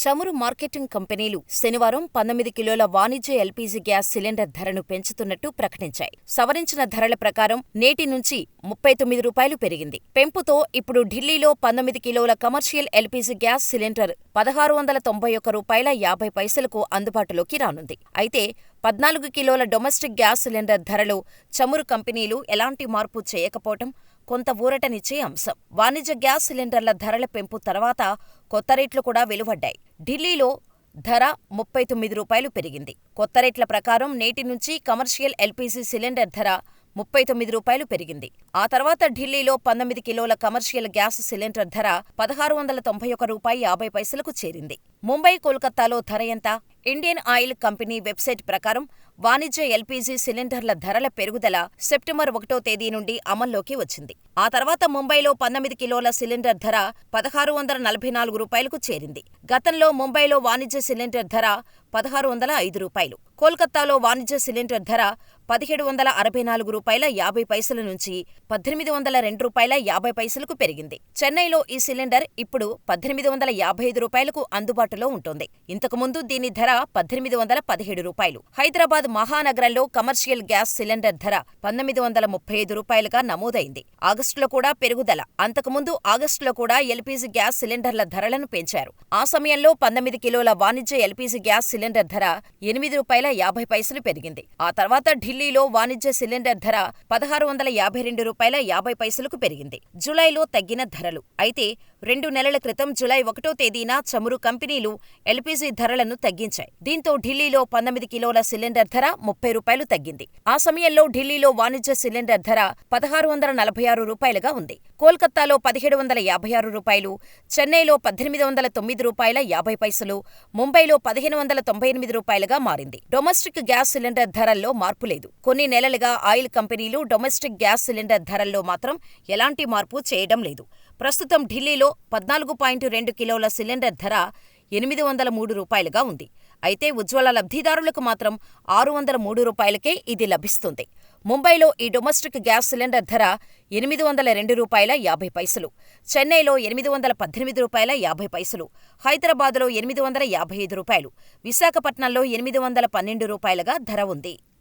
చమురు మార్కెటింగ్ కంపెనీలు శనివారం 19 కిలోల వాణిజ్య ఎల్పీజీ గ్యాస్ సిలిండర్ ధరను పెంచుతున్నట్టు ప్రకటించాయి. సవరించిన ధరల ప్రకారం నేటి నుంచి రూ. 39 పెరిగింది. పెంపుతో ఇప్పుడు ఢిల్లీలో 19 కిలోల కమర్షియల్ ఎల్పీజీ గ్యాస్ సిలిండర్ రూ. 1691.50కు అందుబాటులోకి రానుంది. అయితే 14 కిలోల డొమెస్టిక్ గ్యాస్ సిలిండర్ ధరలో చమురు కంపెనీలు ఎలాంటి మార్పు చేయకపోవటం కొంత ఊరటనిచ్చే అంశం. వాణిజ్య గ్యాస్ సిలిండర్ల ధరల పెంపు తర్వాత కొత్త రేట్లు కూడా వెలువడ్డాయి. ఢిల్లీలో ధర రూ. 39 పెరిగింది. కొత్త రేట్ల ప్రకారం నేటి నుంచి కమర్షియల్ ఎల్పీజీ సిలిండర్ ధర రూ. 39 పెరిగింది. ఆ తర్వాత ఢిల్లీలో 19 కిలోల కమర్షియల్ గ్యాస్ సిలిండర్ ధర రూ. 1691.50కు చేరింది. ముంబై, కోల్కతాలో ధర ఎంత? ఇండియన్ ఆయిల్ కంపెనీ వెబ్సైట్ ప్రకారం వాణిజ్య ఎల్పీజీ సిలిండర్ల ధరల పెరుగుదల సెప్టెంబర్ 1వ తేదీ నుండి అమల్లోకి వచ్చింది. ఆ తర్వాత ముంబైలో 19 కిలోల సిలిండర్ ధర రూ. 1644కు చేరింది. గతంలో ముంబైలో వాణిజ్య సిలిండర్ ధర రూ. 1605, కోల్కతాలో వాణిజ్య సిలిండర్ ధర రూ. 1764.50 నుంచి రూ. 1802.50కు పెరిగింది. చెన్నైలో ఈ సిలిండర్ ఇప్పుడు రూ. 1855కు అందుబాటులో ఉంటోంది. ఇంతకుముందు దీని ధర రూ. 1817. హైదరాబాద్ మహానగరంలో కమర్షియల్ గ్యాస్ సిలిండర్ ధర రూ. 1935గా నమోదైంది. ఆగస్టులో కూడా పెరుగుదల. అంతకుముందు ఆగస్టులో కూడా ఎల్పీజీ గ్యాస్ సిలిండర్ల ధరలను పెంచారు. ఆ సమయంలో 19 కిలోల వాణిజ్య ఎల్పీజీ గ్యాస్ సిలిండర్ ధర రూ. 8.50 పెరిగింది. ఆ తర్వాత ఢిల్లీలో వాణిజ్య సిలిండర్ ధర రూ. 1652.50కు పెరిగింది. జులైలో తగ్గిన ధరలు. అయితే 2 నెలల క్రితం జులై 1వ తేదీన చమురు కంపెనీలు ఎల్పీజీ ధరలను తగ్గించాయి. దీంతో ఢిల్లీలో 19 కిలోల సిలిండర్ ధర రూ. 30 తగ్గింది. ఆ సమయంలో ఢిల్లీలో వాణిజ్య సిలిండర్ ధర రూ. 1646గా ఉంది. కోల్కతాలో రూ. 1756, చెన్నైలో రూ. 1809.50, ముంబైలో రూ. 1598గా మారింది. డొమెస్టిక్ గ్యాస్ సిలిండర్ ధరల్లో మార్పు లేదు. కొన్ని నెలలుగా ఆయిల్ కంపెనీలు డొమెస్టిక్ గ్యాస్ సిలిండర్ ధరల్లో మాత్రం ఎలాంటి మార్పు చేయడం లేదు. ప్రస్తుతం ఢిల్లీలో 14.2 కిలోల సిలిండర్ ధర రూ. 803గా ఉంది. అయితే ఉజ్వల లబ్ధిదారులకు మాత్రం రూ. 603కే ఇది లభిస్తుంది. ముంబైలో ఈ డొమెస్టిక్ గ్యాస్ సిలిండర్ ధర రూ. 802.50, చెన్నైలో రూ. 818.50, హైదరాబాద్లో రూ. 855, విశాఖపట్నంలో రూ. 812గా ధర ఉంది.